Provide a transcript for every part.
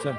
Son.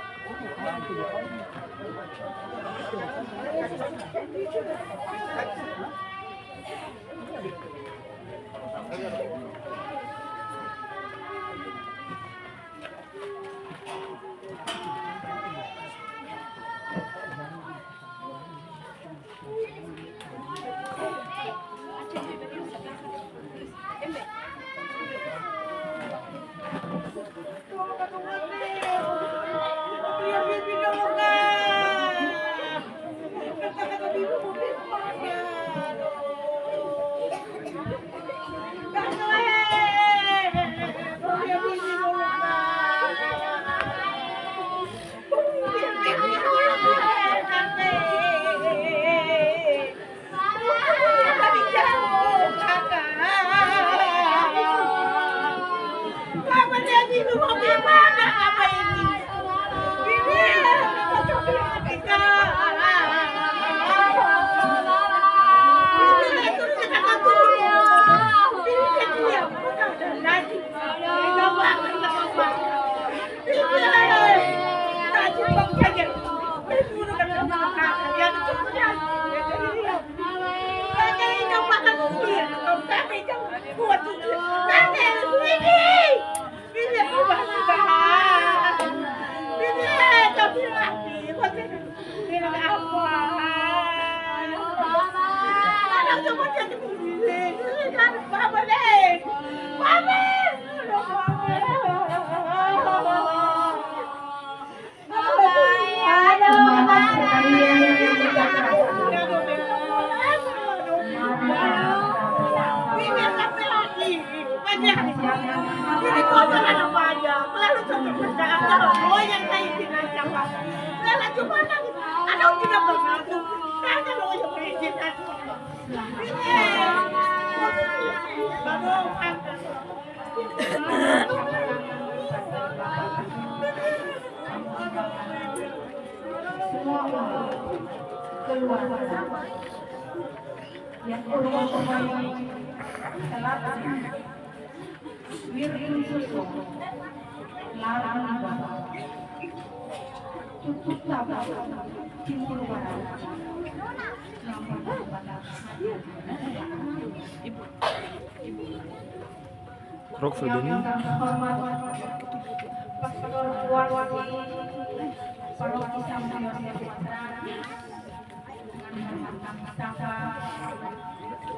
Rok Febeni.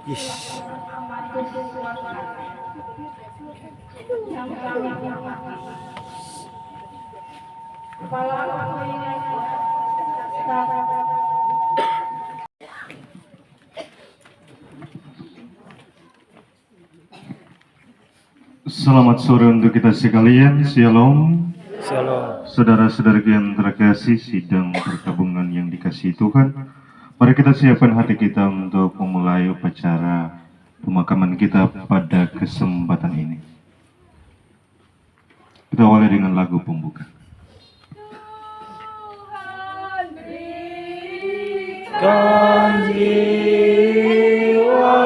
Yes. Selamat sore untuk kita sekalian. Shalom. Shalom. Saudara-saudara yang terkasih, sidang perkabungan yang dikasihi Tuhan. Mari kita siapkan hati kita untuk memulai upacara pemakaman kita pada kesempatan ini. Kita awali dengan lagu pembuka. Kan jiwa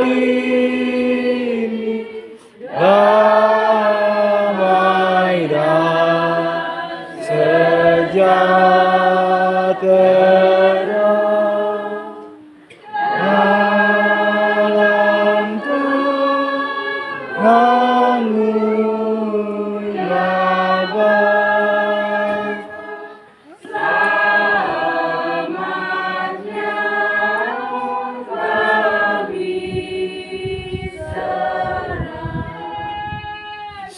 ini damai dan sejahtera dalam Tuhanmu Bapa.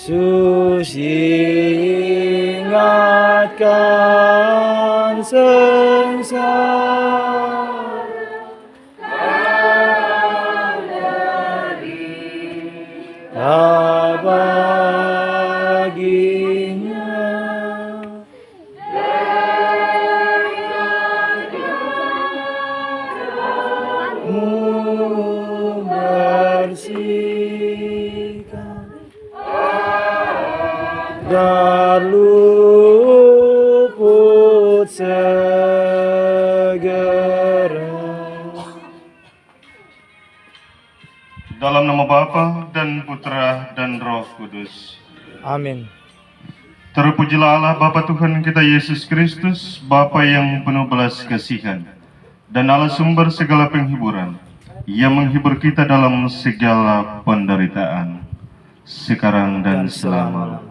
Suci ingatkan sengsara tak baginya mu bersihkan agar luput segera. Dalam nama Bapa dan Putra dan Roh Kudus. Amin. Terpujilah Allah Bapa Tuhan kita Yesus Kristus, Bapa yang penuh belas kasihan, dan Allah sumber segala penghiburan, yang menghibur kita dalam segala penderitaan, sekarang dan selama.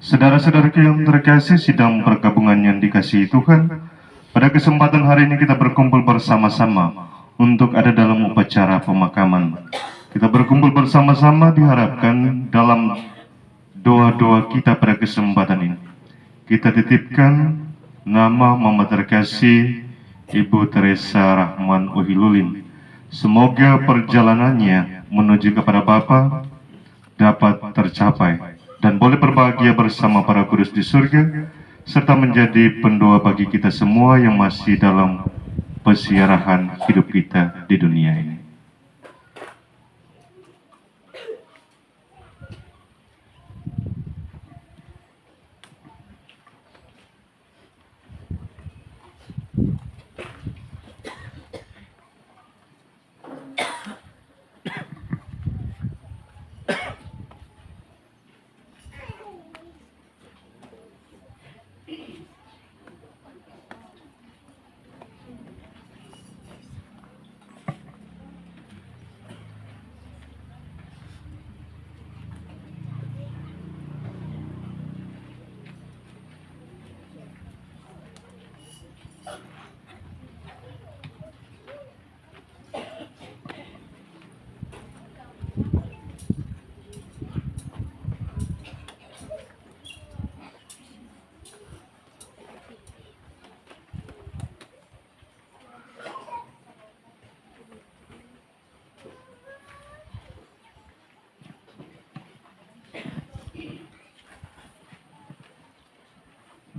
Saudara-saudaraku yang terkasih, sidang perkabungan yang dikasihi Tuhan, pada kesempatan hari ini kita berkumpul bersama-sama untuk ada dalam upacara pemakaman. Kita berkumpul bersama-sama diharapkan dalam doa-doa kita pada kesempatan ini kita titipkan nama Mama terkasih Ibu Teresa Rahman Ohilulin. Semoga perjalanannya menuju kepada Bapa dapat tercapai dan boleh berbahagia bersama para kudus di surga, serta menjadi pendoa bagi kita semua yang masih dalam pesiarahan hidup kita di dunia ini.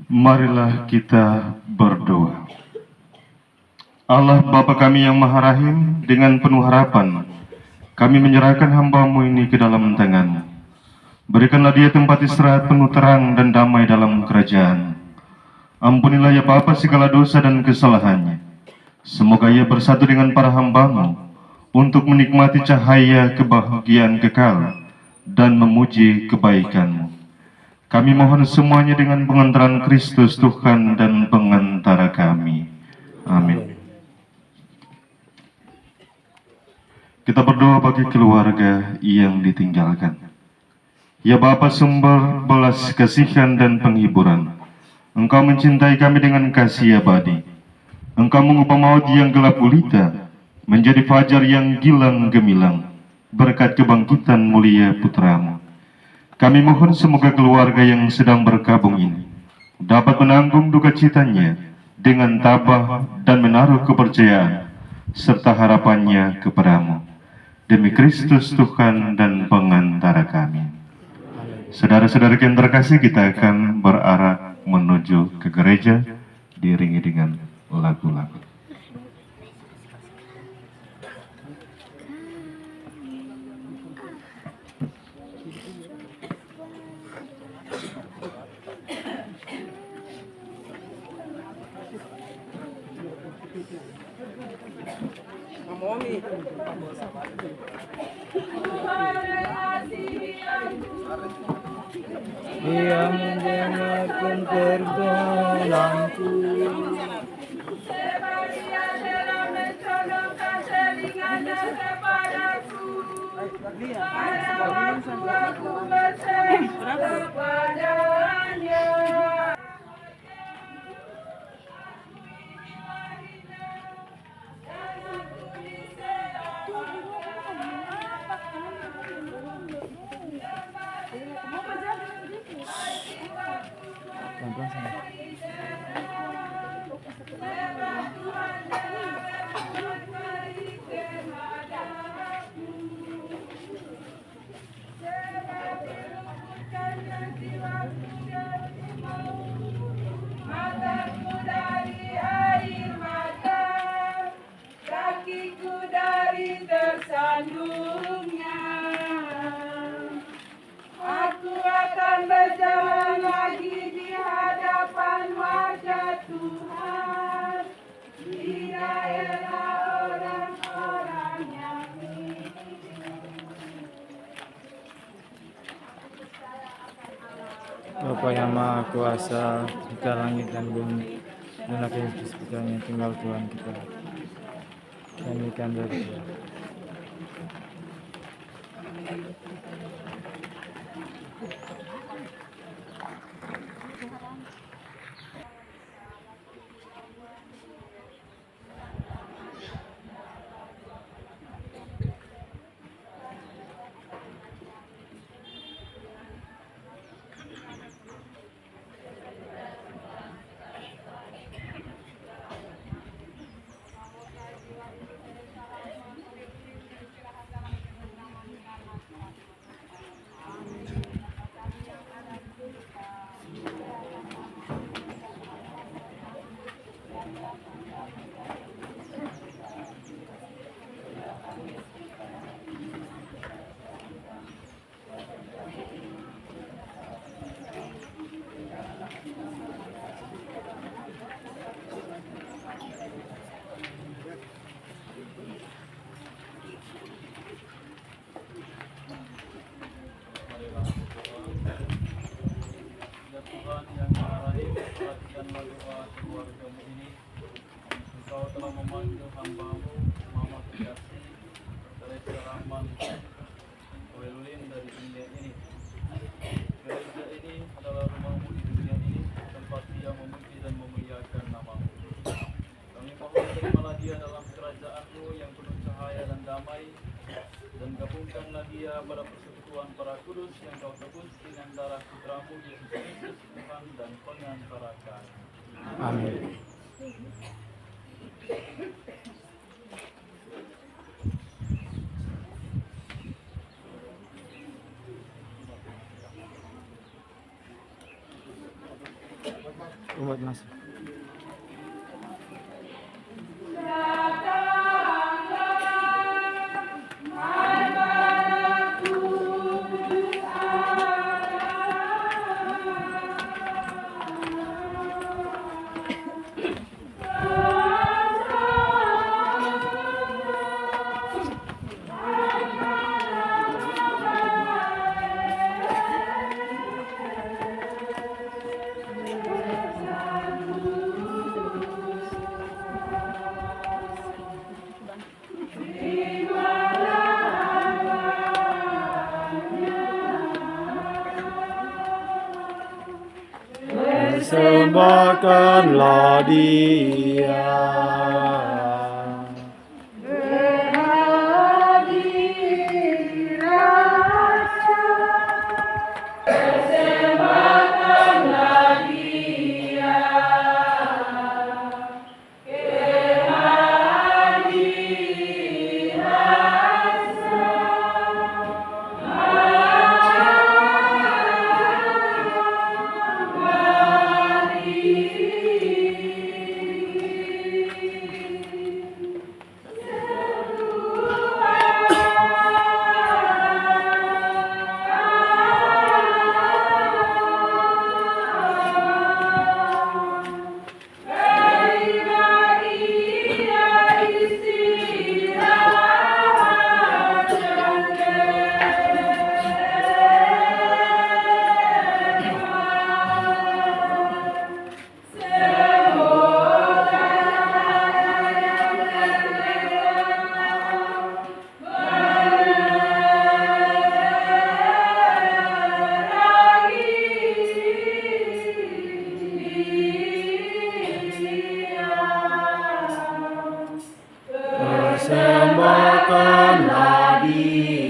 Marilah kita berdoa. Allah Bapa kami yang Maha Rahim, dengan penuh harapan kami menyerahkan hamba-Mu ini ke dalam tangan-Mu. Berikanlah dia tempat istirahat penuh terang dan damai dalam kerajaan. Ampunilah ya Bapa segala dosa dan kesalahannya. Semoga ia bersatu dengan para hamba-Mu untuk menikmati cahaya kebahagiaan kekal dan memuji kebaikan-Mu. Kami mohon semuanya dengan pengantaran Kristus Tuhan dan pengantara kami. Amin. Kita berdoa bagi keluarga yang ditinggalkan. Ya Bapa sumber belas kasihan dan penghiburan, Engkau mencintai kami dengan kasih abadi. Engkau mengubah maut yang gelap gulita menjadi fajar yang gilang gemilang berkat kebangkitan mulia Putra-Mu. Kami mohon semoga keluarga yang sedang berkabung ini dapat menanggung duka citanya dengan tabah dan menaruh kepercayaan serta harapannya kepadamu. Demi Kristus Tuhan dan pengantara kami. Saudara-saudara yang terkasih, kita akan berarah menuju ke gereja diiringi dengan lagu-lagu. Dia mendengarkan permohonanku. Dia telah mencolongkan telinganya kepadaku. Pada waktu aku berseru kepadanya. Pelan-pelan sana. Bapa yang Maha Kuasa, cipta langit dan bumi, dan apa yang sekitarnya, tinggal Tuhan kita. Kami kan dari Tuhan. Ya Tuhan yang Maha Rahim, perhatikanlah doa keluargamu ini. Engkau telah memanggil hamba-Mu, Mama Kekasih, Teresa Rahman, Welulin dari dunia ini. Gereja ini adalah rumahmu di dunia ini, tempat dia memuji dan memuliakan nama-Mu. Kami mohon terimalah dia dalam kerajaan-Mu yang penuh cahaya dan damai, dan gabungkanlah dia pada persekutuan para kudus yang Kau tebus dengan darah putra-Mu Yesus Kristus, Tuhan dan pengantara kami. Amin. Umat masuk. Persembahkanlah dia. Persembahkanlah dia.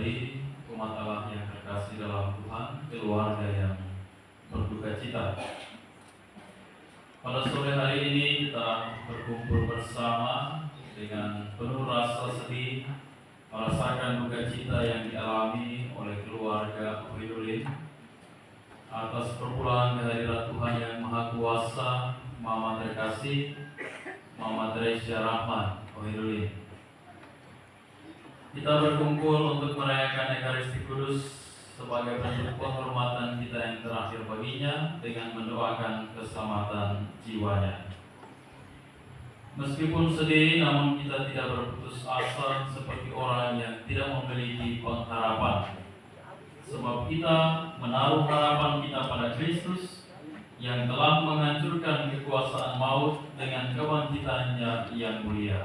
saudara-saudari umat Allah yang terkasih dalam Tuhan, keluarga yang berduka cita. Pada sore hari ini kita berkumpul bersama dengan penuh rasa sedih merasakan duka cita yang dialami oleh keluarga Ohidulin atas perpuluhan kehadiran Tuhan yang Maha Kuasa, Mama terkasih, Mama Teresia Rahman Ohidulin. Kita berkumpul untuk merayakan Ekaristi Kudus sebagai bentuk penghormatan kita yang terakhir baginya dengan mendoakan keselamatan jiwanya. Meskipun sedih, namun kita tidak berputus asa seperti orang yang tidak memiliki pengharapan. Sebab kita menaruh harapan kita pada Kristus yang telah menghancurkan kekuasaan maut dengan kebangkitannya yang mulia.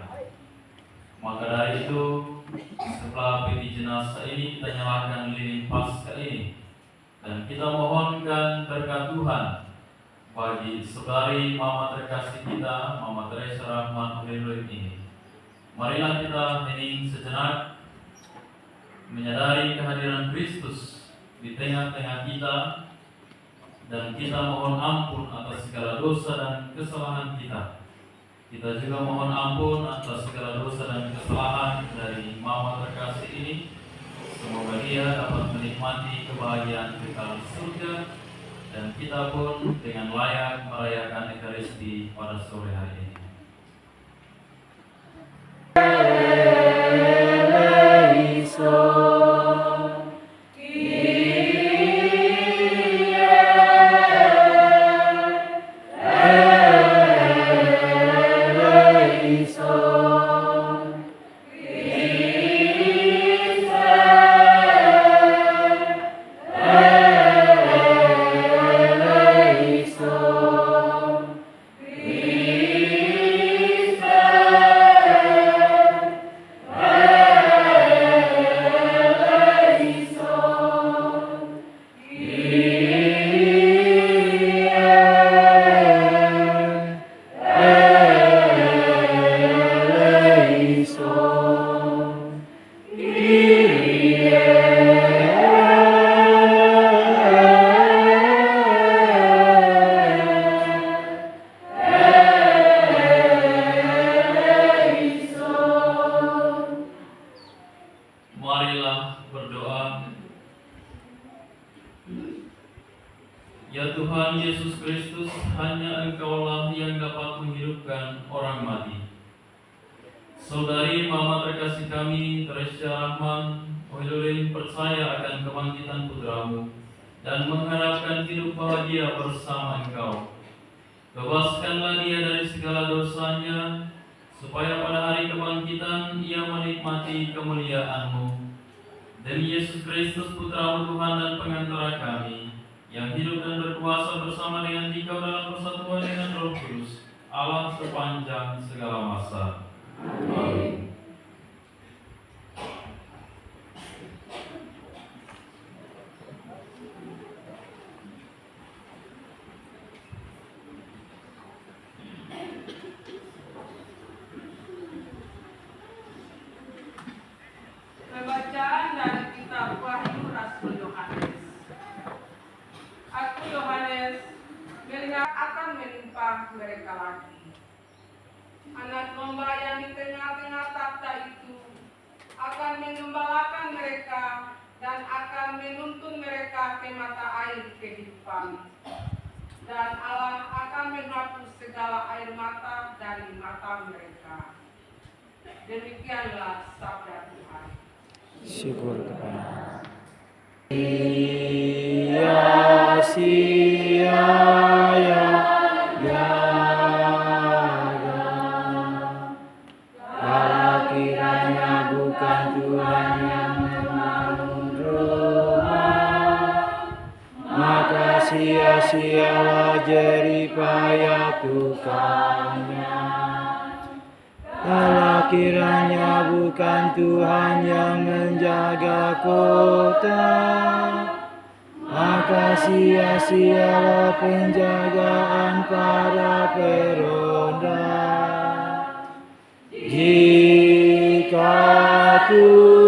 Maka dari itu, setelah peti jenazah ini kita nyalakan lilin Paskah ini dan kita mohonkan berkat Tuhan bagi saudari Mama terkasih kita, Mama Teresia Rahman Ohidulin ini. Marilah kita hening sejenak menyadari kehadiran Kristus di tengah-tengah kita dan kita mohon ampun atas segala dosa dan kesalahan kita. Kita juga mohon ampun atas segala dosa dan kesalahan dari Mama terkasih ini. Semoga dia dapat menikmati kebahagiaan kekal surga dan kita pun dengan layak merayakan Ekaristi pada sore hari ini. Marilah berdoa. Ya Tuhan Yesus Kristus, hanya Engkaulah yang dapat menghidupkan orang mati. Saudari Mama terkasih kami, Teresia Rahman Ohidulin percaya akan kebangkitan putramu dan mengharapkan hidup bahagia bersama Engkau. Bebaskanlah dia dari segala dosanya, supaya pada hari kebangkitan ia menikmati kemuliaan-Mu. Demi Yesus Kristus Putra Tuhan dan pengantara kami, yang hidup dan berkuasa bersama dengan Dikau dalam persatuan dengan Roh Kudus, Allah sepanjang segala masa. Amin. Pembacaan dari kitab Wahyu Rasul Yohanes. Aku Yohanes melihat akan menimpa mereka lagi. Anak domba yang di tengah-tengah takhta itu akan menggembalakan mereka dan akan menuntun mereka ke mata air kehidupan. Dan Allah akan menghapus segala air mata dari mata mereka. Demikianlah sabda Tuhan. Syukur kepada kiranya bukan Tuhan yang membangun rumah, maka sia-sialah jeripaya tukangnya. Kalau kiranya bukan Tuhan yang menjaga kota, maka sia-sialah penjagaan para peronda. Jika Tuhan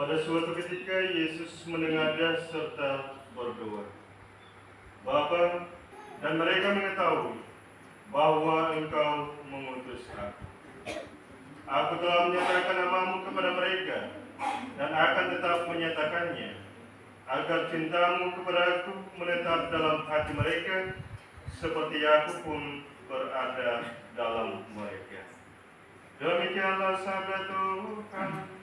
Pada suatu ketika Yesus menengadah serta berdoa, Bapa, dan mereka mengetahui bahwa Engkau mengutus Aku. Aku telah menyatakan namamu kepada mereka dan akan tetap menyatakannya, agar cintamu kepada Aku menetap dalam hati mereka, seperti Aku pun berada dalam mereka. Demikianlah sabda Tuhan.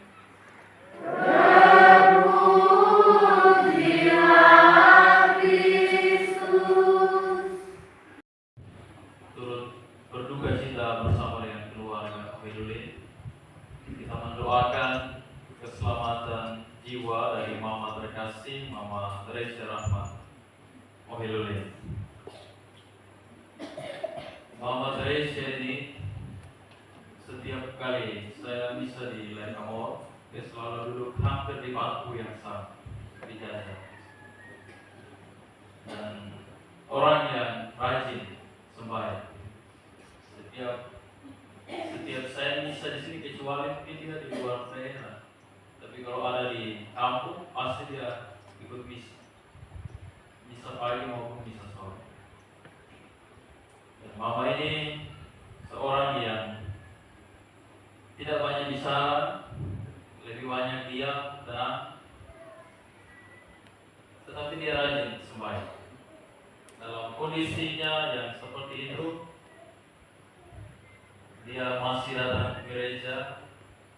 Turut berduka cita bersama dengan keluarga Ohilule. Kita mendoakan keselamatan jiwa dari Mama terkasih, Mama Teresa Rahman Ohilule. Mama Teresa ini setiap kali saya bisa di Lenamor, dia selalu duduk hampir di bangku yang sama di jalan. Dan orang yang rajin sembahyang. Setiap saya misa di sini, kecuali mungkin dia di luar daerah, tapi kalau ada di kampung pasti dia ikut misa pagi maupun misa sore. Dan Mama ini seorang yang tidak banyak bicara, lebih banyak diam, tenang, tetapi dia rajin sembahyang. Dalam kondisinya yang seperti itu, dia masih datang ke gereja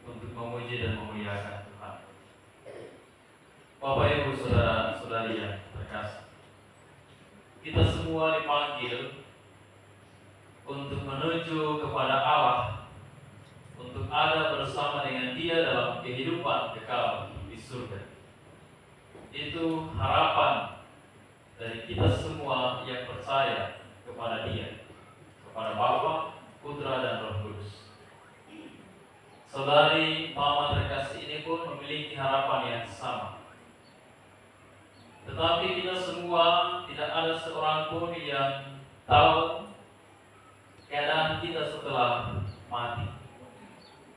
untuk memuji dan memuliakan Tuhan. Bapak Ibu saudara-saudari yang terkasih, kita semua dipanggil untuk menuju kepada Allah, untuk ada bersama dengan Dia dalam kehidupan kekal di surga. Itu harapan dari kita semua yang percaya kepada Dia, kepada Bapa, Putra dan Roh Kudus. Saudari Mama terkasih ini pun memiliki harapan yang sama. Tetapi kita semua tidak ada seorang pun yang tahu keadaan kita setelah mati.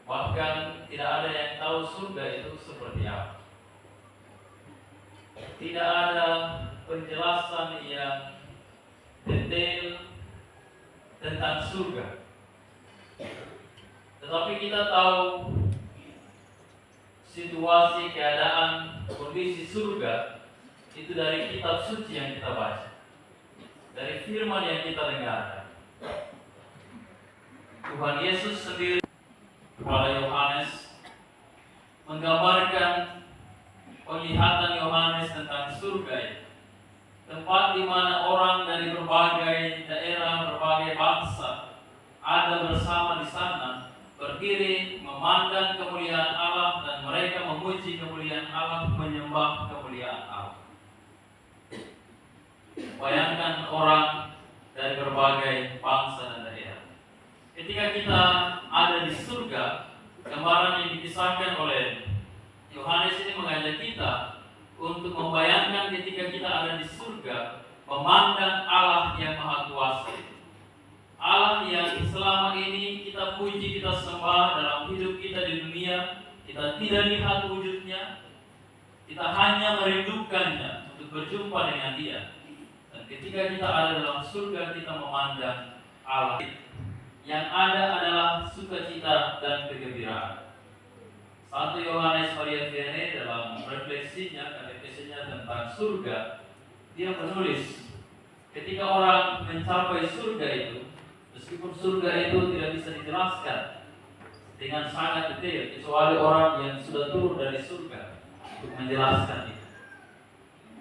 Bahkan tidak ada yang tahu surga itu seperti apa. Tidak ada penjelasan yang detail tentang surga. Tetapi kita tahu situasi, keadaan, kondisi surga itu dari kitab suci yang kita baca, dari firman yang kita dengarkan. Tuhan Yesus sendiri kepada Yohanes menggambarkan penglihatan Yohanes tentang surga itu, tempat di mana orang dari berbagai daerah, berbagai bangsa ada bersama di sana, berdiri memandang kemuliaan Allah, dan mereka memuji kemuliaan Allah, menyembah kemuliaan Allah. Bayangkan orang dari berbagai bangsa dan daerah. Ketika kita ada di surga, gambaran yang dikisahkan oleh Yohanes ini mengajak kita untuk membayangkan ketika kita ada di surga, memandang Allah yang Maha Kuasa. Allah yang selama ini kita puji, kita sembah dalam hidup kita di dunia, kita tidak lihat wujudnya, kita hanya merindukannya untuk berjumpa dengan Dia. Dan ketika kita ada dalam surga, kita memandang Allah. Yang ada adalah sukacita dan kegembiraan. 1 Yohanes Maria Vianney dalam refleksinya, katekesisnya tentang surga, dia menulis, ketika orang mencapai surga itu, meskipun surga itu tidak bisa dijelaskan dengan sangat detail, kecuali orang yang sudah turun dari surga untuk menjelaskan itu.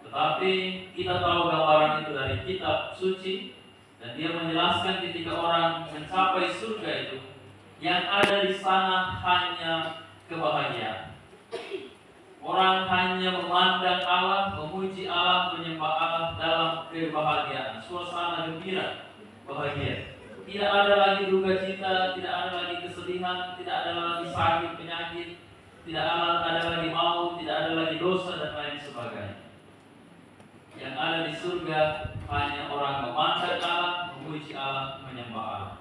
Tetapi kita tahu gambaran itu dari kitab suci, dan dia menjelaskan ketika orang mencapai surga itu, yang ada di sana hanya kebahagiaan. Orang hanya memandang Allah, memuji Allah, menyembah Allah dalam kebahagiaan, suasana gembira, bahagia. Tidak ada lagi duka cita, tidak ada lagi kesedihan, tidak ada lagi sakit, penyakit, tidak ada lagi maut, tidak ada lagi dosa dan lain sebagainya. Yang ada di surga hanya orang memandang Allah, memuji Allah, menyembah Allah.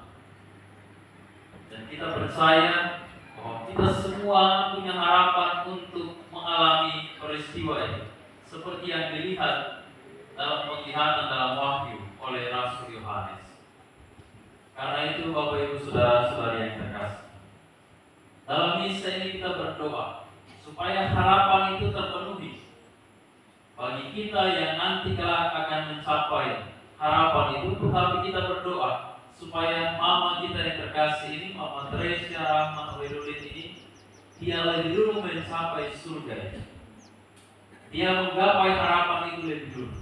Dan kita percaya bahwa kita semua punya harapan untuk mengalami peristiwa ini, seperti yang dilihat dalam penglihatan dalam Wahyu oleh Rasul Yohanes. Karena itu Bapak Ibu Saudara-saudari yang terkasih, dalam misa ini kita berdoa supaya harapan itu terpenuhi bagi kita yang nanti kelak akan mencapai harapan itu. Tetapi kita berdoa supaya Mama kita yang terkasih ini, Mama Teresia Rahman Hoyrulin ini, dia lebih dulu mencapai surga. Dia menggapai harapan itu lebih dulu,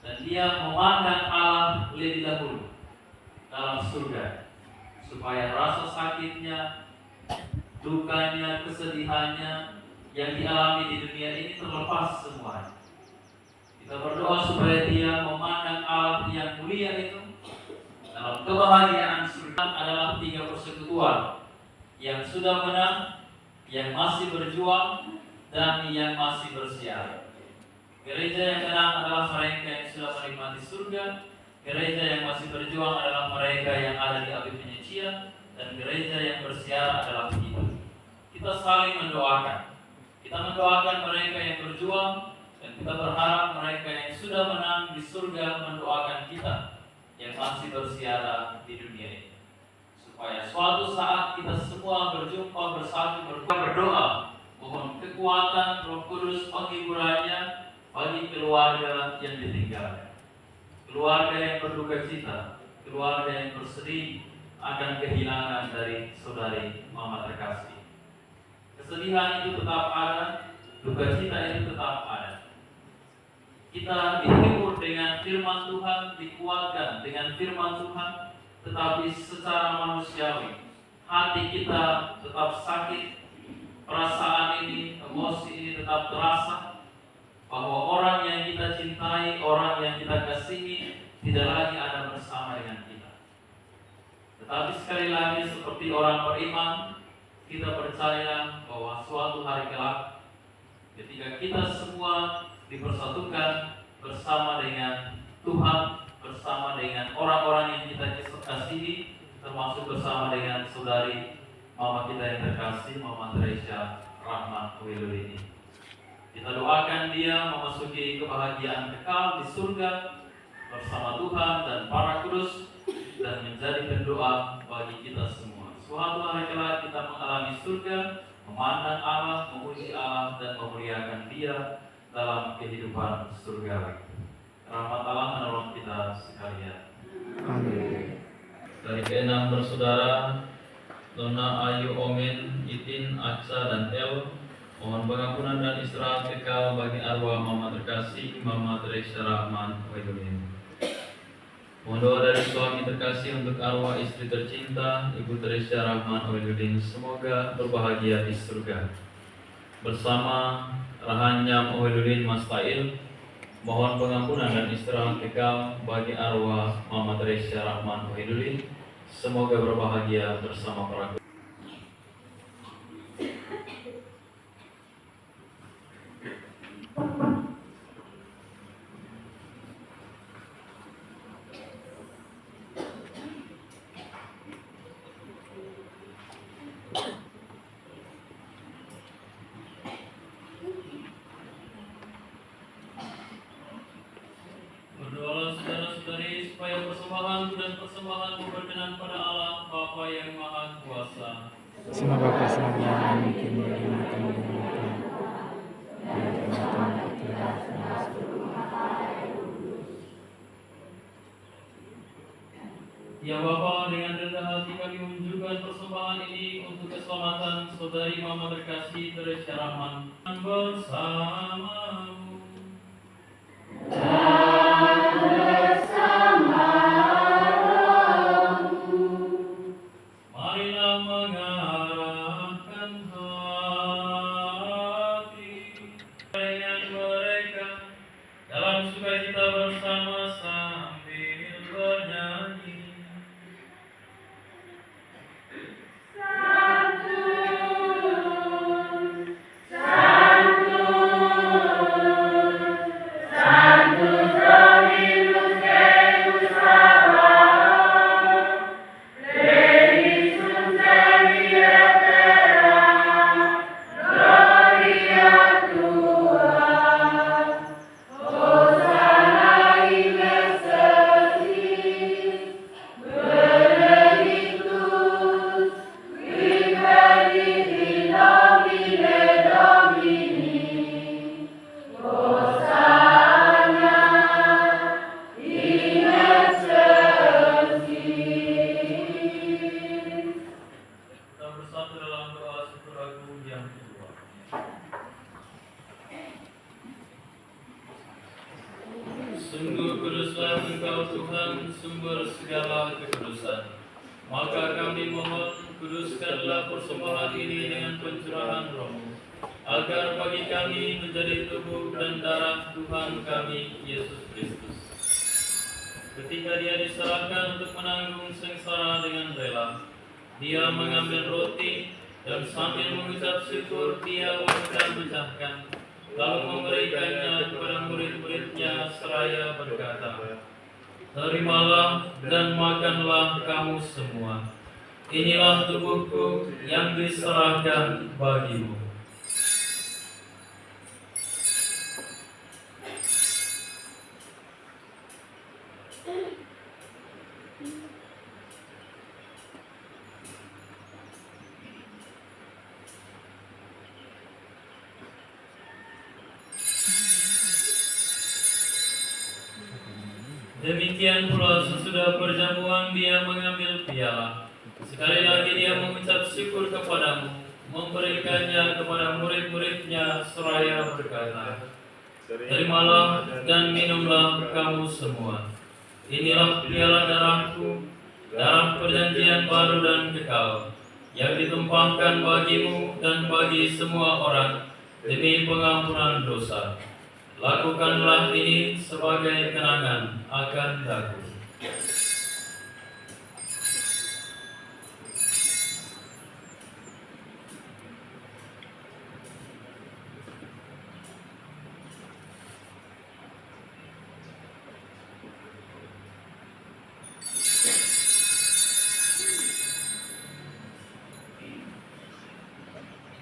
dan dia memandang Allah lebih dahulu dalam surga, supaya rasa sakitnya, dukanya, kesedihannya yang dialami di dunia ini terlepas semuanya. Kita berdoa supaya dia memandang Allah yang mulia itu dalam kebahagiaan surga. Adalah 3 persekutuan yang sudah menang, yang masih berjuang, dan yang masih bersiar. Gereja yang menang adalah mereka yang sudah menikmati surga. Gereja yang masih berjuang adalah mereka yang ada di api penyucian, dan gereja yang bersiar adalah kita. Kita saling mendoakan. Kita mendoakan mereka yang berjuang, dan kita berharap mereka yang sudah menang di surga mendoakan kita yang masih bersiara di dunia ini, supaya suatu saat kita semua berjumpa bersatu berdoa, mohon kekuatan Roh Kudus penghiburannya bagi keluarga yang ditinggalkan, keluarga yang berduka cita, keluarga yang bersedih akan kehilangan dari saudari Mama terkasih. Kesedihan itu tetap ada, duka cita itu tetap ada. Kita dihibur dengan firman Tuhan, dikuatkan dengan firman Tuhan, tetapi secara manusiawi hati kita tetap sakit, perasaan ini, emosi ini tetap terasa bahwa orang yang kita cintai, orang yang kita kasihi tidak lagi ada bersama dengan kita. Tetapi sekali lagi seperti orang beriman, kita percaya bahwa suatu hari kelak ketika kita semua dipersatukan bersama dengan Tuhan, bersama dengan orang-orang yang kita kasihi, termasuk bersama dengan saudari Mama kita yang terkasih, Mama Teresia Rahman Hoyrulin ini. Kita doakan dia memasuki kebahagiaan kekal di surga bersama Tuhan dan para kudus, dan menjadi pendoa bagi kita semua. Suatu hari kelak kita mengalami surga, memandang Allah, memuji Allah, dan memuliakan dia dalam kehidupan surgawi. Rahmat Allah menolong kita sekalian. Amin. Dari keenam bersaudara, Nona Ayu Omin, Itin, Aksa, dan El, mohon pengampunan dan istirahat kekal bagi arwah Mama terkasih, Mama Teresia Rahman Hoyrulin. Mohon doa dari suami terkasih untuk arwah istri tercinta, Ibu Teresia Rahman Hoyrulin, semoga berbahagia di surga. Bersama Rahanyam Hoyrulin Mas Tail, mohon pengampunan dan istirahat kekal bagi arwah Mama Teresia Rahman Hoyrulin, semoga berbahagia bersama para Berdoalah saudara-saudari supaya persembahan dan persembahan berkenan pada Allah Bapa yang Maha Kuasa. Semoga persembahan dimakan Ya Bapa, dengan rendah hati kami menunjukkan persembahan ini untuk keselamatan saudari Mama terkasih Teresia Rahman bersamamu. Marilah mengarahkan hati dengan mereka dalam sukacita bersama sambil bernyanyi. Gloria Sungguh kuduslah Engkau Tuhan, sumber segala kekudusan. Maka kami mohon, kuduskanlah persembahan ini dengan pencurahan Roh-Mu, agar bagi kami menjadi tubuh dan darah Tuhan kami Yesus Kristus. Ketika Dia diserahkan untuk menanggung sengsara dengan rela, Dia mengambil roti dan sambil mengucap syukur Dia memecah-mecahkan, lalu memberikannya kepada murid-muridnya seraya berkata, "Terimalah dan makanlah kamu semua. Inilah tubuhku yang diserahkan bagimu." Demikian pula sesudah perjamuan Dia mengambil piala. Sekali lagi Dia mengucap syukur kepadamu, memberikannya kepada murid-muridnya seraya berkata, "Terimalah dan minumlah kamu semua. Inilah piala darahku, darah perjanjian baru dan kekal, yang ditumpahkan bagimu dan bagi semua orang demi pengampunan dosa. Lakukanlah ini sebagai kenangan akan aku."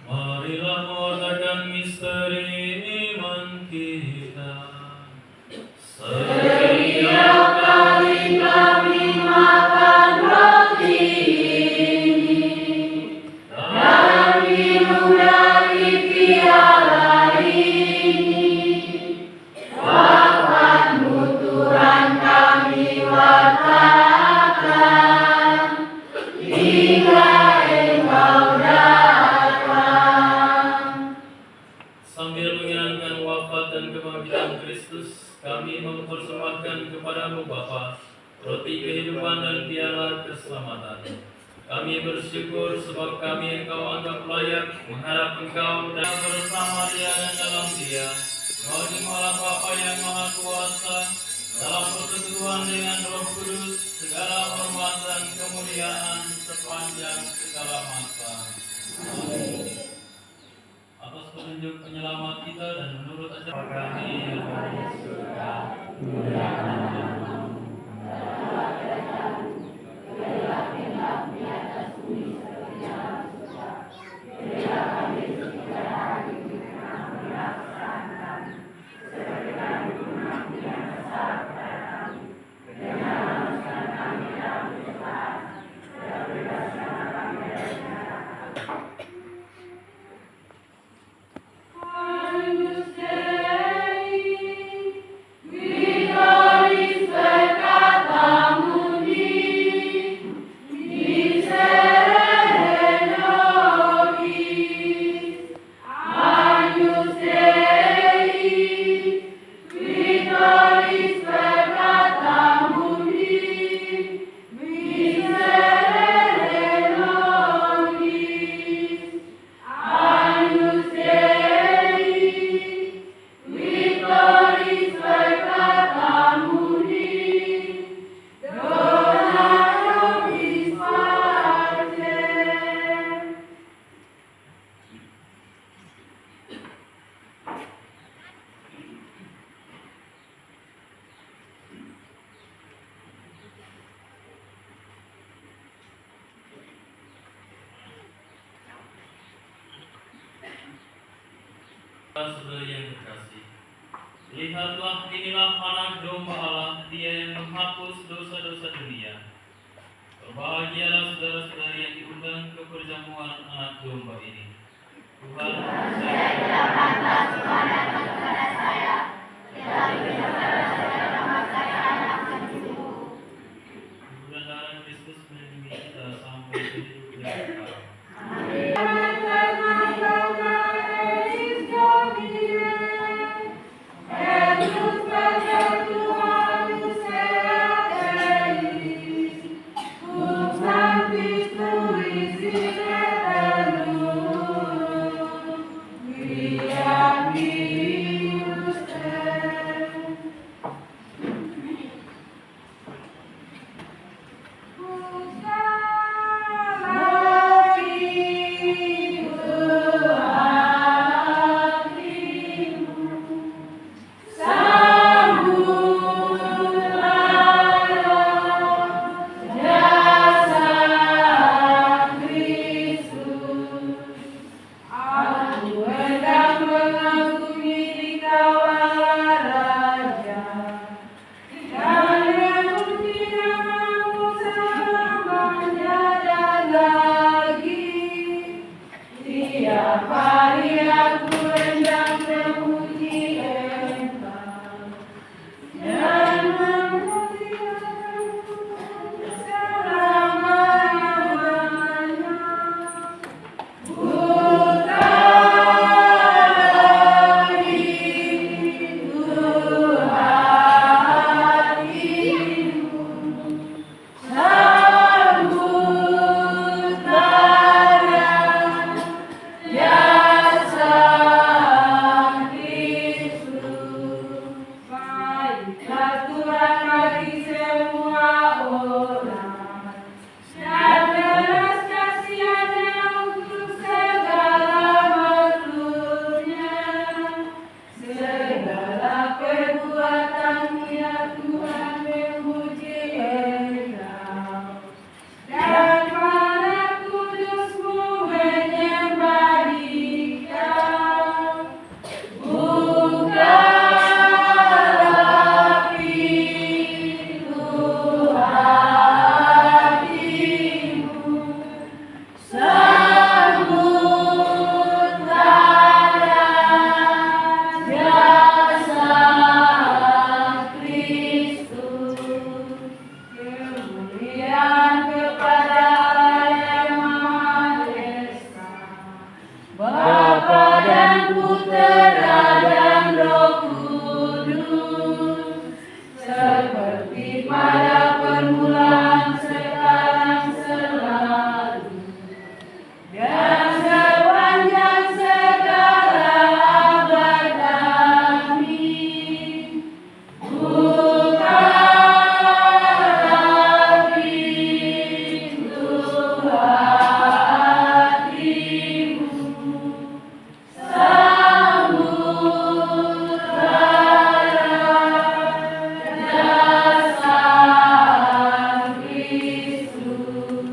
Marilah mewartakan misteri iman kita. Setiap kali kami makan roti ini dan minum dari piala ini, wafatmu Tuhan kami wartakan hingga Engkau datang. Sambil mengingatkan wafat dan kebangkitan Kristus, kami mempersembahkan kepadamu Bapa roti kehidupan dan piala keselamatan. Kami bersyukur sebab kami Engkau anggap layak menghadap Engkau dan bersama Dia dan dalam Dia. Bagi Allah Bapa yang Maha Kuasa, dalam persekutuan dengan Roh Kudus, segala hormat dan kemuliaan sepanjang segala masa. Amin. Atas petunjuk penyelamat kita dan menurut ajaran kami yang ada di surga, saudara yang terkasih, lihatlah inilah anak domba Allah, Dia yang menghapus dosa-dosa dunia. Berbahagialah saudara-saudari yang diundang ke perjamuan anak domba ini. Tuhan, saya tidak pantas Tuhan datang kepada saya, tetapi saudara-saudara dapat saya anak sembuh. Tuhan darah Kristus melindungi kita sampai hidup yang kekal. Amin. Jesús, Padre, tu Tuhan bagi semua orang, dan belas kasihannya untuk segala makhluknya. Segala perbuatanmu ya Tuhan memuji Engkau, dan para kudusmu menyembah Dikau. Bukalah pintu hatimu, sambutlah jasa Kristus. Kemuliaan kepada Allah yang Maha Esa, Bapa dan Putera dan Roh Kudus, seperti pada permulaan, sekarang, selalu, dan sepanjang segala abad. Amin. Bukalah pintu hatimu, sambutlah jasa Kristus.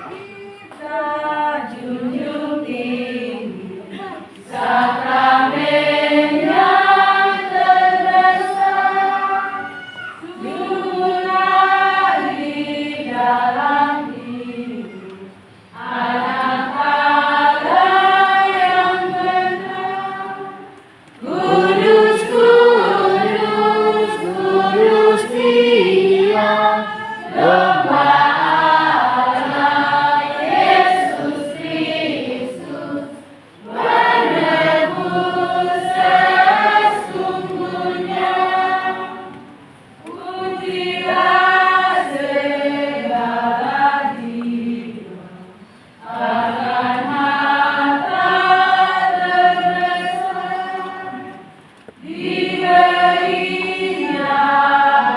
Kita junjung tinggi sakramen yang terbesar, sungguhlah di dalam hidup anak Allah yang benar. Kudus, kudus, kudus Dia, Domba Allah Yesus Kristus, menebus sesungguhnya. Pujilah segala jiwa akan harta terbesar, diberinya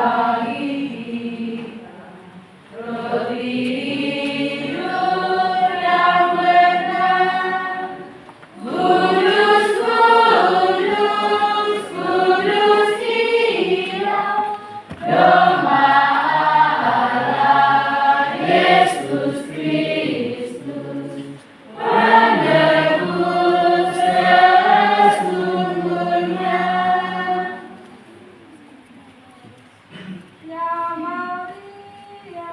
bagi kita roti hidup yang benar. Kudus, kudus, kudus Dia, Domba Allah Yesus Kristus, menebus sesungguhnya. Ya Maria,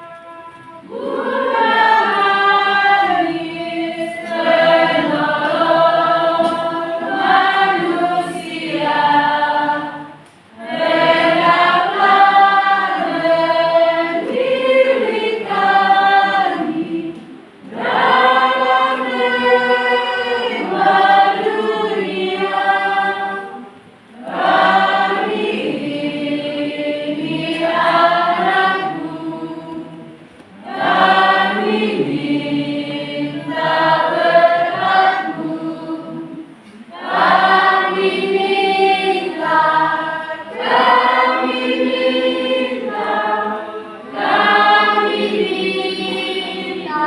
Bunda manis penolong manusia, hendaklah mendiri kami dalam lembah dunia. Kami ini anakmu, kami minta berkatmu, kami minta, kami minta, kami minta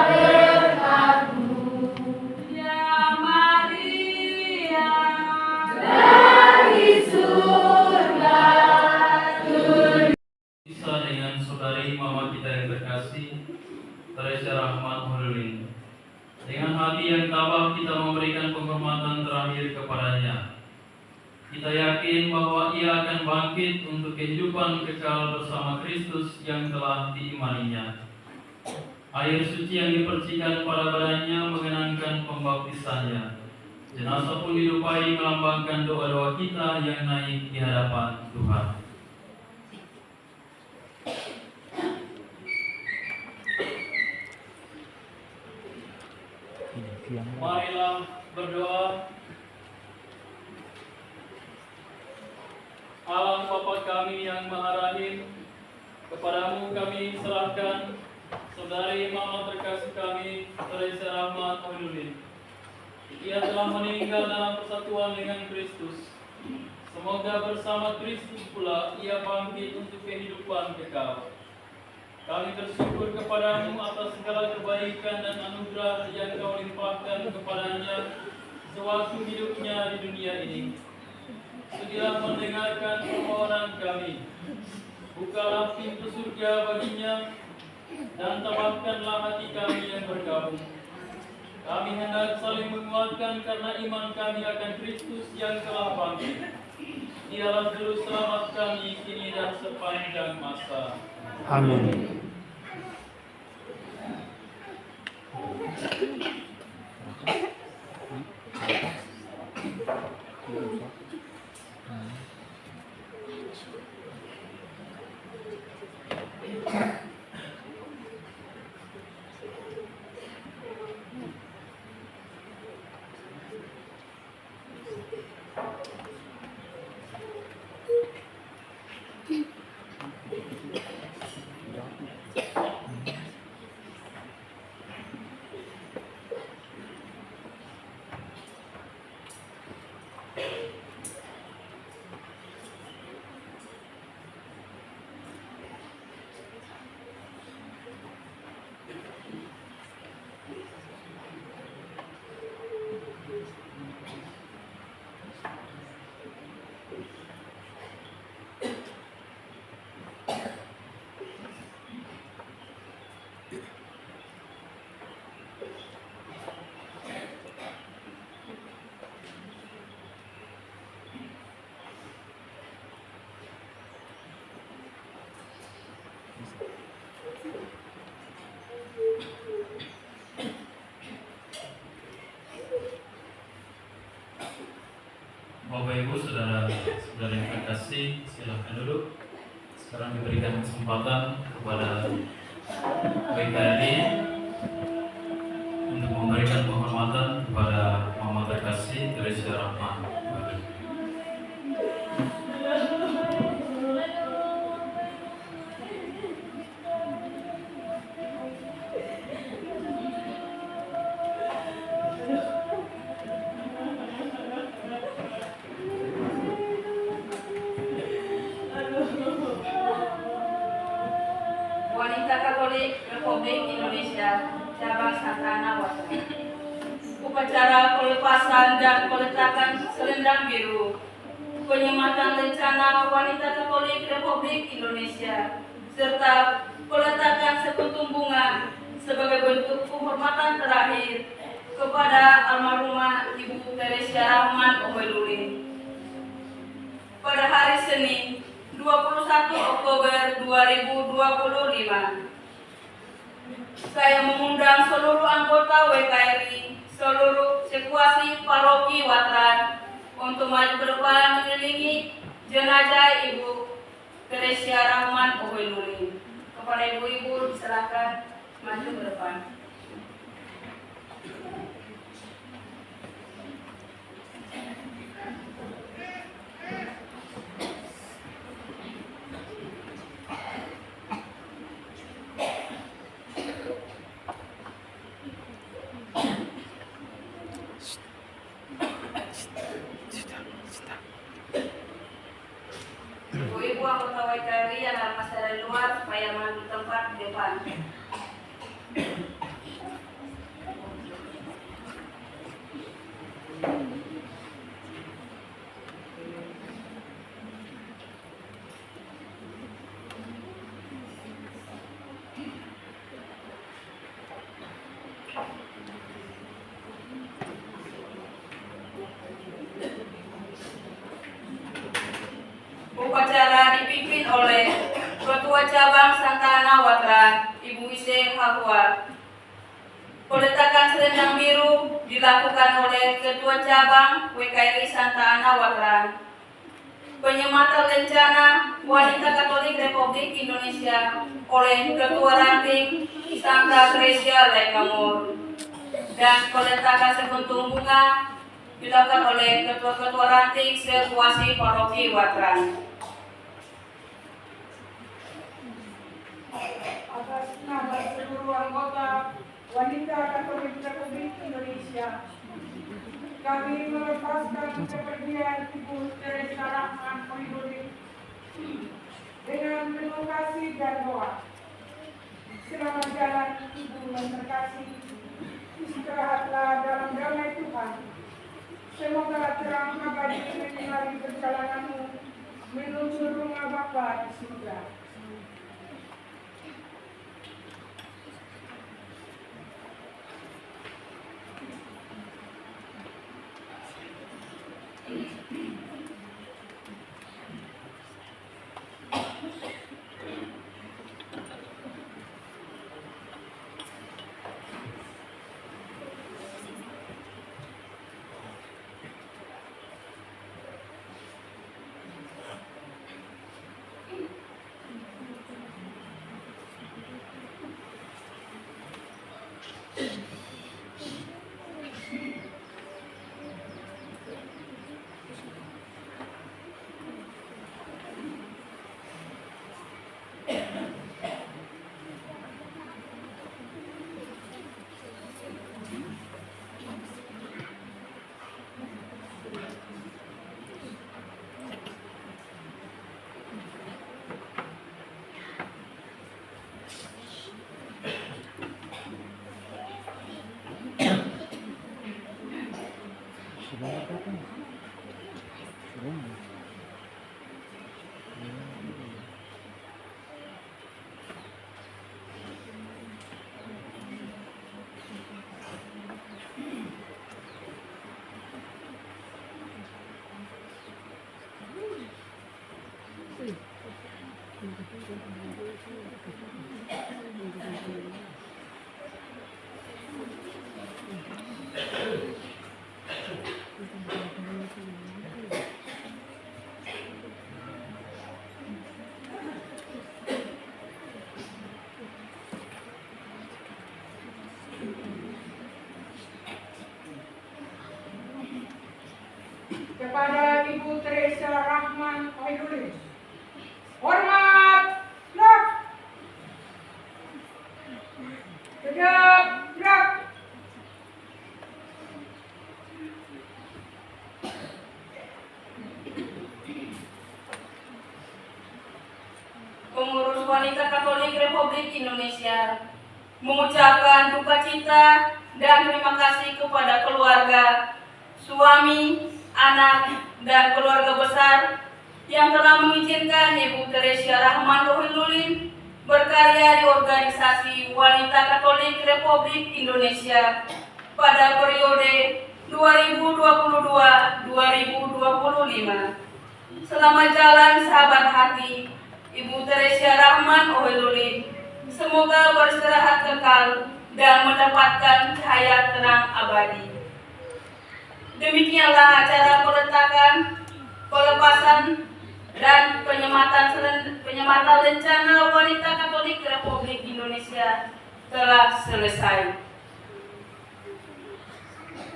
berkatmu. Ya Maria, dari surga turun. Bisa dengan saudari mama kita yang terkasih, Teresa Rahmat Holilin. Dengan hati yang tabah kita memberikan penghormatan terakhir kepadanya. Kita yakin bahwa ia akan bangkit untuk kehidupan kekal bersama Kristus yang telah diimaninya. Air suci yang dipercikan pada badannya mengenangkan pembaptisannya. Jenazah pun dilupai melambangkan doa-doa kita yang naik di hadapan Tuhan. Marilah berdoa. Allah Bapa kami yang Maha Rahim, kepadamu kami serahkan saudari mama terkasih kami, Teresa Rahmat Holilin. ia telah meninggal dalam persatuan dengan Kristus. Semoga bersama Kristus pula ia bangkit untuk kehidupan kekal. Kami bersyukur kepadamu atas segala kebaikan dan anugerah yang kau limpahkan kepadanya sewaktu hidupnya di dunia ini. Sudilah mendengarkan permohonan kami. Bukalah pintu surga baginya dan tabahkanlah hati kami yang bergabung. Kami hendak saling menguatkan karena iman kami akan Kristus yang telah bangkit. Dialah juru selamat kami kini dan sepanjang masa. Amin. Bapak Ibu, saudara yang terkasih, silahkan duduk. Sekarang diberikan kesempatan kepada WKRI untuk memberikan penghormatan kepada Mama terkasih Teresia Rahman. Wanita Katolik Republik Indonesia, cabang Santana Watara. Upacara pelepasan dan peletakan selendang biru, penyematan lencana Wanita Katolik Republik Indonesia, serta peletakan sekuntum bunga sebagai bentuk penghormatan terakhir kepada almarhumah Ibu Teresia Rahman Ohoilulin. Pada hari Senin 21 Oktober 2025, saya mengundang seluruh anggota WKRI, seluruh sekuasi paroki Watran untuk maju ke depan mengiringi jenazah Ibu Teresia Rahman Ohoilulin. Kepada ibu-ibu diserahkan maju ke depan. Ibu-ibu anggota WKRI yang lepas dari luar supaya mengambil tempat di depan. Upacara dipimpin oleh Ketua Cabang Santana Watran, Ibu Ise Hahwa. Peletakan selendang biru dilakukan oleh Ketua Cabang WKRI Santana Watran. Penyematan lencana Wanita Katolik Republik Indonesia oleh Ketua Ranting Santa Teresia Lekamur. Dan peletakan sekuntum bunga dilakukan oleh Ketua-Ketua Ranting sekuasi paroki Watran. Atas nama seluruh anggota Wanita Katolik Republik Indonesia, Kami melepaskan kepergian Ibu Teresa Rahman Hoirudin dengan penuh kasih dan doa. Selamat jalan Ibu yang terkasih, istirahatlah dalam damai Tuhan. Semoga terang abadi menyinari perjalananmu menuju rumah Bapa di surga. Kepada Ibu Teresa Rahman Hoirudin, hormat, gerak, tegap, gerak. Pengurus Wanita Katolik Republik Indonesia mengucapkan duka cita dan terima kasih kepada keluarga, suami, anak, dan keluarga besar yang telah mengizinkan Ibu Teresa Rahman Hoirudin berkarya di organisasi Wanita Katolik Republik Indonesia pada periode 2022-2025. Selamat jalan sahabat hati Ibu Teresa Rahman Hoirudin. Semoga beristirahat kekal dan mendapatkan cahaya terang abadi. Demikianlah acara peletakan, pelepasan, dan penyematan rencana Wanita Katolik Republik Indonesia telah selesai.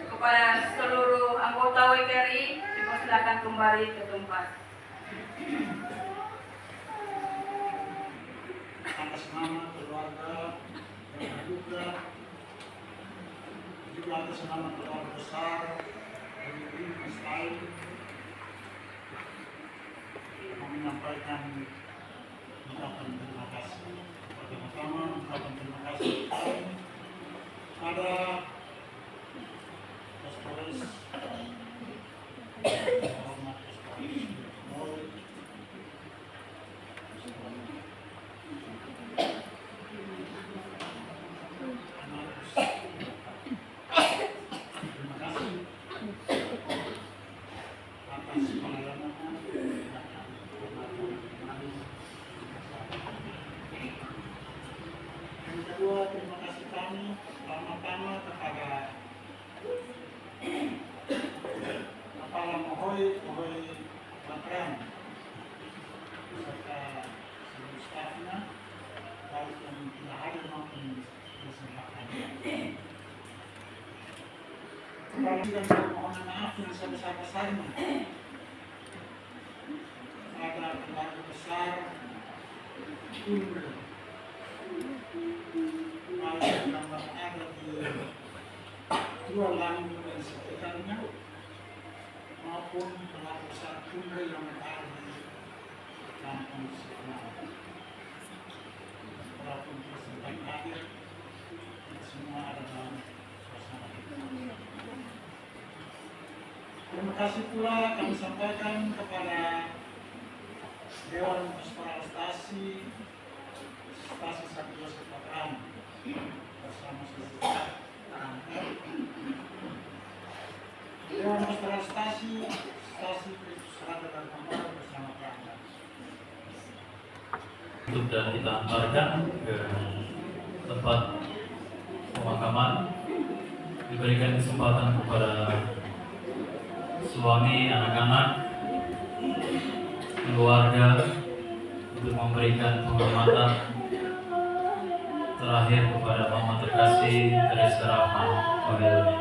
Kepada seluruh anggota WKRI, dipersilakan kembali ke tempat. Atas nama keluarga dan juga atas nama keluarga besar dari Israel menyampaikan ucapan terima kasih. Pertama, ucapan terima kasih pada Pastores Hormat terima kasih kami pertama-tama kepada Kepala Mohoi Bakran serta seluruh stafnya, baik yang tidak hadir maupun kesempatan. Kami dan permohonan maaf yang sebesar-besarnya kepada keluarga besar Unggul yang berada di dua langit dan sekitarnya, siapapun pelaku usaha tunda yang berada di kampung sekolah. Walaupun kita sedang hadir, kita semua ada dalam suasana itu. Terima kasih pula kami sampaikan kepada Dewan Pastoral Stasi Santo Yosef Pataran bersama seluruh perangkat Dewan Pastoral Stasi Kristus Rada dan Kembali bersama perangkat. Dan kita antarkan ke tempat pemakaman. Diberikan kesempatan kepada suami, anak-anak, keluarga untuk memberikan penghormatan terakhir kepada Mama terkasih Teresa Rahman Wahyuni.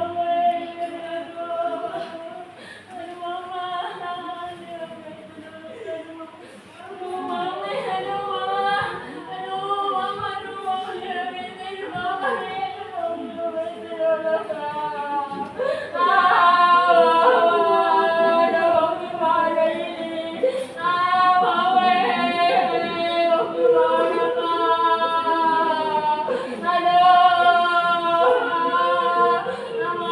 Aduh,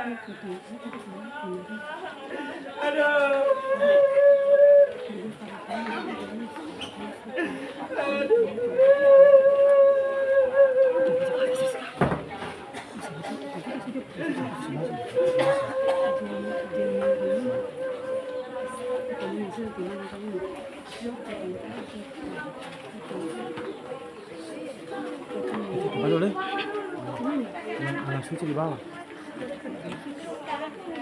Apa dulu? Yang suci di bawah.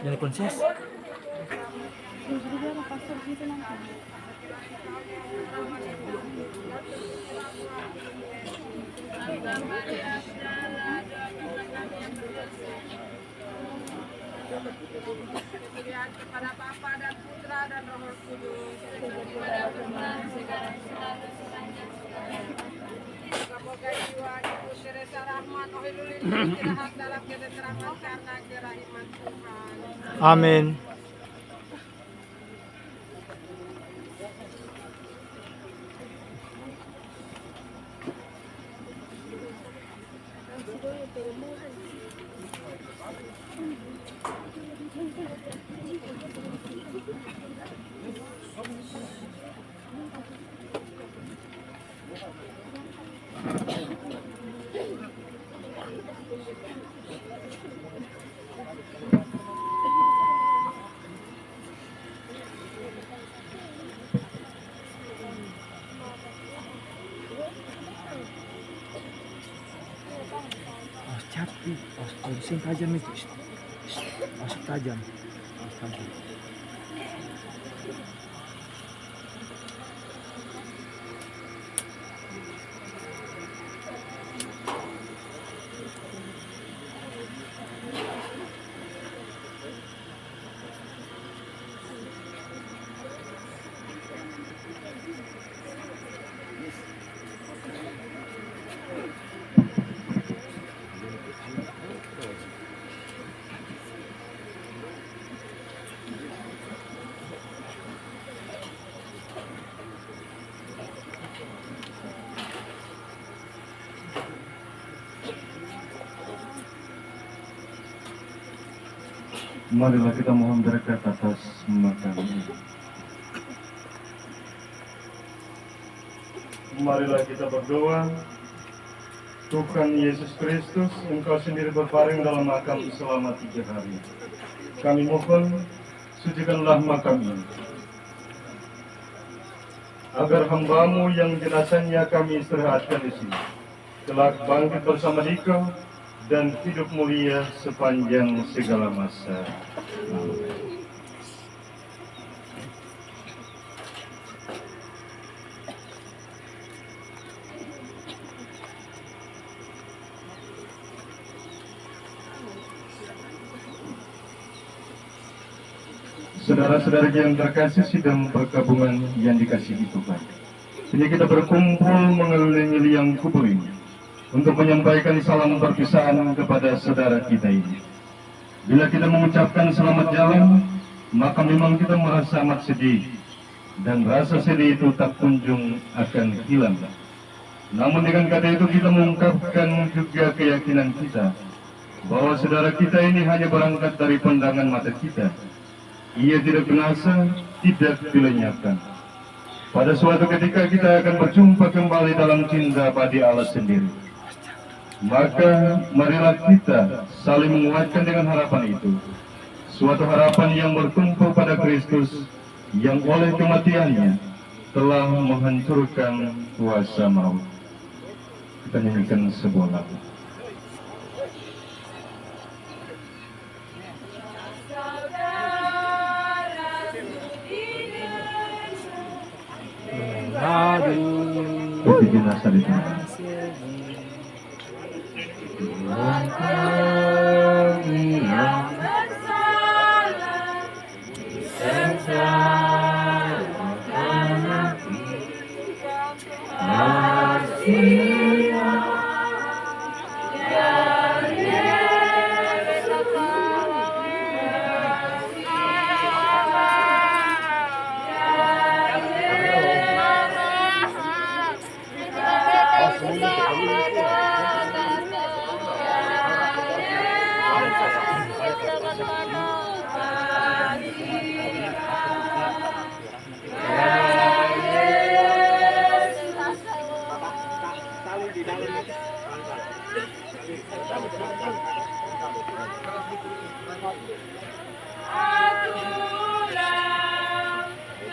Yang konses. Kepada Bapa dan Putra dan Roh Kudus. Semoga jiwa Ibu Teresa Rahmat Ohilulin istirahat dalam ketenteraman karena kerahiman Tuhan. Amin. Sing tajam itu, masuk tajam, masuk tajam. Marilah kita mohon berkat atas makan ini. Marilah kita berdoa. Tuhan Yesus Kristus, Engkau sendiri berbaring dalam makam selama 3 hari. Kami mohon, sucikanlah makam ini, agar hamba-Mu yang jenazahnya kami istirahatkan di sini, kelak bangkit bersama Dikau dan hidup mulia sepanjang segala masa. Amin. Saudara-saudara yang terkasih sidang perkabungan yang dikasihi Tuhan, kini kita berkumpul mengelilingi liang kubur ini untuk menyampaikan salam perpisahan kepada saudara kita ini. Bila kita mengucapkan selamat jalan, maka memang kita merasa amat sedih, dan rasa sedih itu tak kunjung akan hilang. Namun dengan kata itu kita mengungkapkan juga keyakinan kita bahwa saudara kita ini hanya berangkat dari pandangan mata kita. Ia tidak binasa, tidak dilenyapkan. Pada suatu ketika kita akan berjumpa kembali dalam cinta abadi Allah sendiri. Maka marilah kita saling menguatkan dengan harapan itu. Suatu harapan yang bertumpu pada Kristus yang oleh kematiannya telah menghancurkan kuasa maut. Kita nyanyikan sebuah lagu. Putih jenazah di tengah.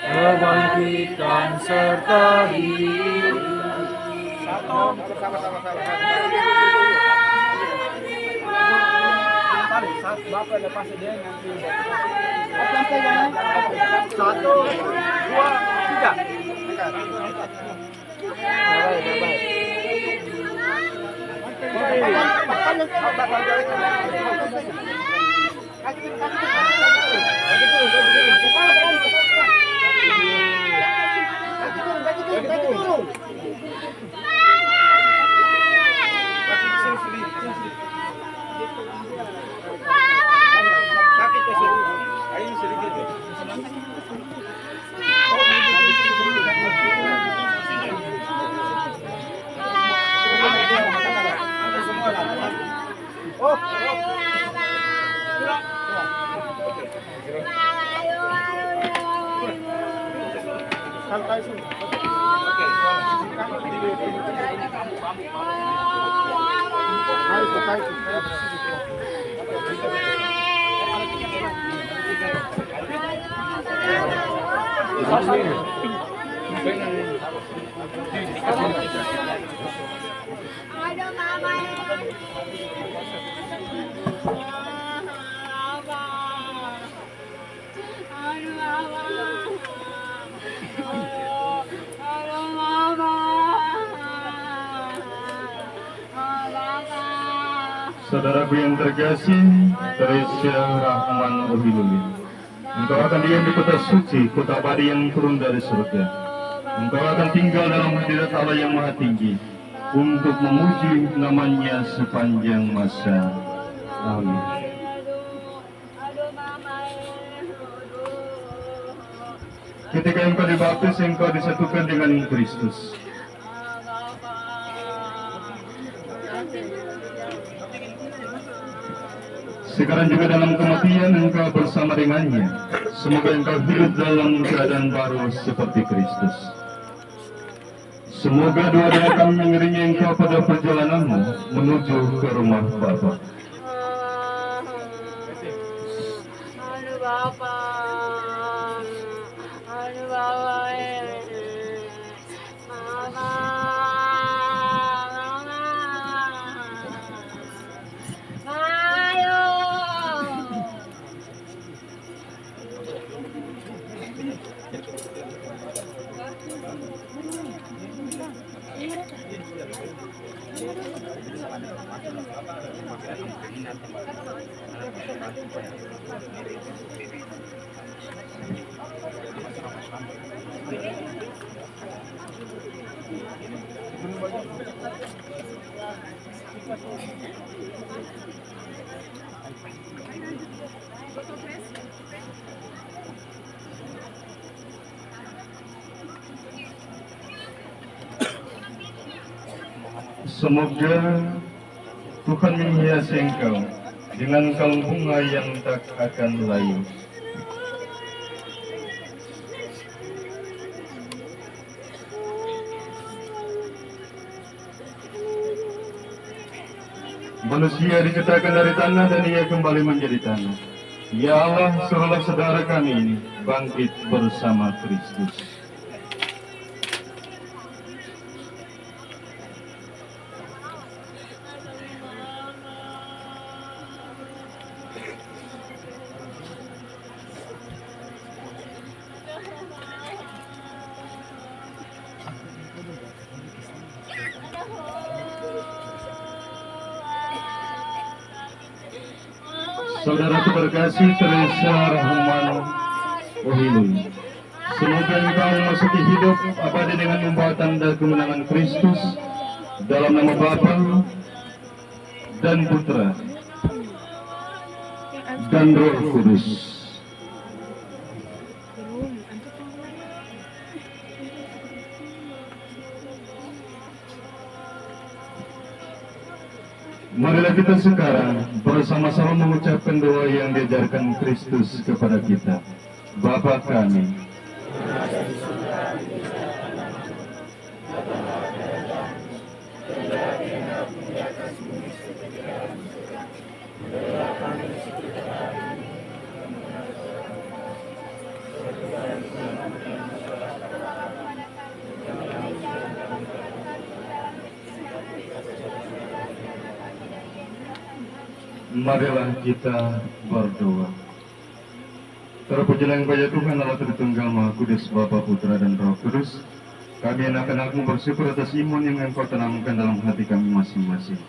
kebangkitan serta hidup. Bapak lepas dia nanti. Satu, dua, tiga. Saudaraku yang terkasih, Teresia Rahman Ohiluli, engkau akan diam di kota suci, kota abadi yang turun dari surga. Engkau akan tinggal dalam hadirat Allah yang Maha Tinggi untuk memuji namanya sepanjang masa. Amin. Ketika engkau dibaptis, engkau disatukan dengan Kristus. Sekarang juga dalam kematian engkau bersama dengannya. Semoga engkau hidup dalam keadaan baru seperti Kristus. Semoga doa-doa kami mengiringi engkau pada perjalananmu menuju ke rumah Bapa. Semoga Tuhan menghiasi engkau dengan kalung bunga yang tak akan layu. Manusia diciptakan dari tanah dan ia kembali menjadi tanah. Ya Allah, suruhlah saudara kami ini bangkit bersama Kristus. Saudara terkasih Teresia Rahman Ohiluli, semoga engkau memasuki hidup abadi dengan membawa tanda kemenangan Kristus dalam nama Bapa dan Putra dan Roh Kudus. Marilah kita sekarang bersama-sama mengucapkan doa yang diajarkan Kristus kepada kita. Bapa kami, Marilah kita berdoa. Terpujilah Engkau ya Tuhan Allah Tritunggal Maha Kudus, Bapa, Putra, dan Roh Kudus. Kami anak-anakmu bersyukur atas iman yang Engkau tanamkan dalam hati kami masing-masing.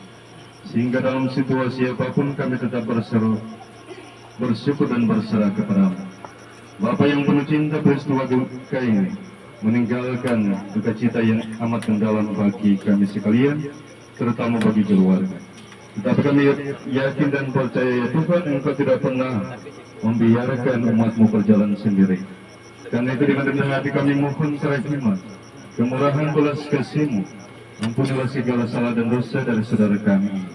Sehingga dalam situasi apapun kami tetap bersyukur dan berserah kepada-Mu. Bapa yang penuh cinta, peristiwa duka ini meninggalkan duka cita yang amat mendalam bagi kami sekalian, terutama bagi keluarga. Tetapi kami yakin dan percaya ya Tuhan, Engkau tidak pernah membiarkan umat-Mu berjalan sendiri. Karena itu dengan rendah hati kami mohon kerahiman, kemurahan belas kasih-Mu, ampunilah segala salah dan dosa dari saudara kami,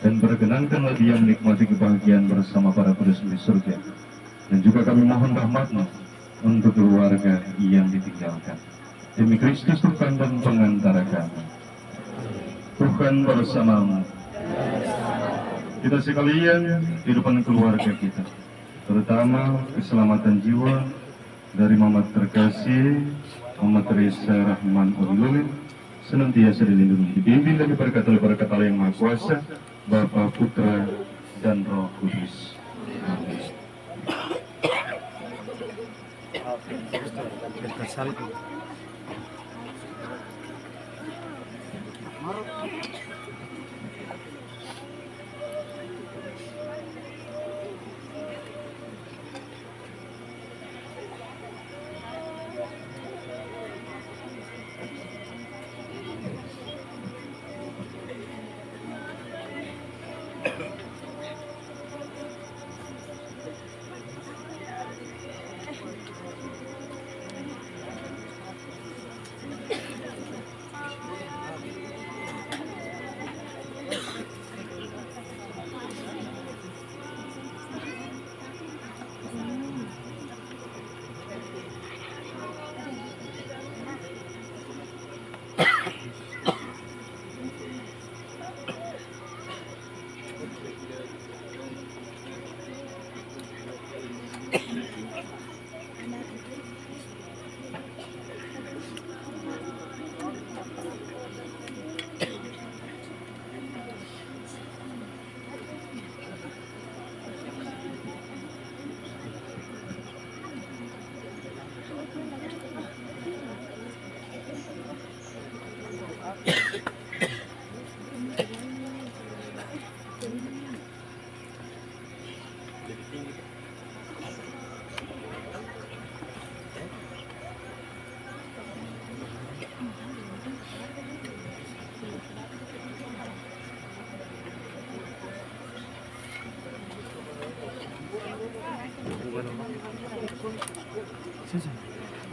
dan berkenankanlah dia menikmati kebahagiaan bersama para kudus di surga. Dan juga kami mohon rahmat-Mu untuk keluarga yang ditinggalkan. Demi Kristus Tuhan dan pengantara kami. Tuhan bersama-Mu. Kita sekalian, kehidupan keluarga kita, terutama keselamatan jiwa dari Mama terkasih, Mama Teresa Rahman Ululin, senantiasa dilindungi, dibimbing dan diberkati oleh berkat Allah yang Maha Kuasa, Bapa, Putra, dan Roh Kudus. Amin.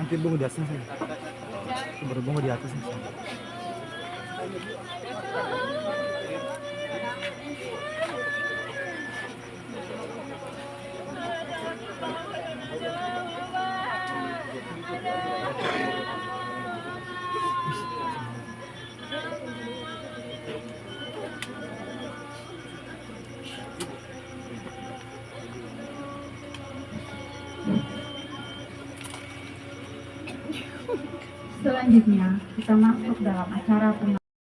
Nanti bunga di atas nih. Berbunga di atas nih. Selanjutnya kita masuk dalam acara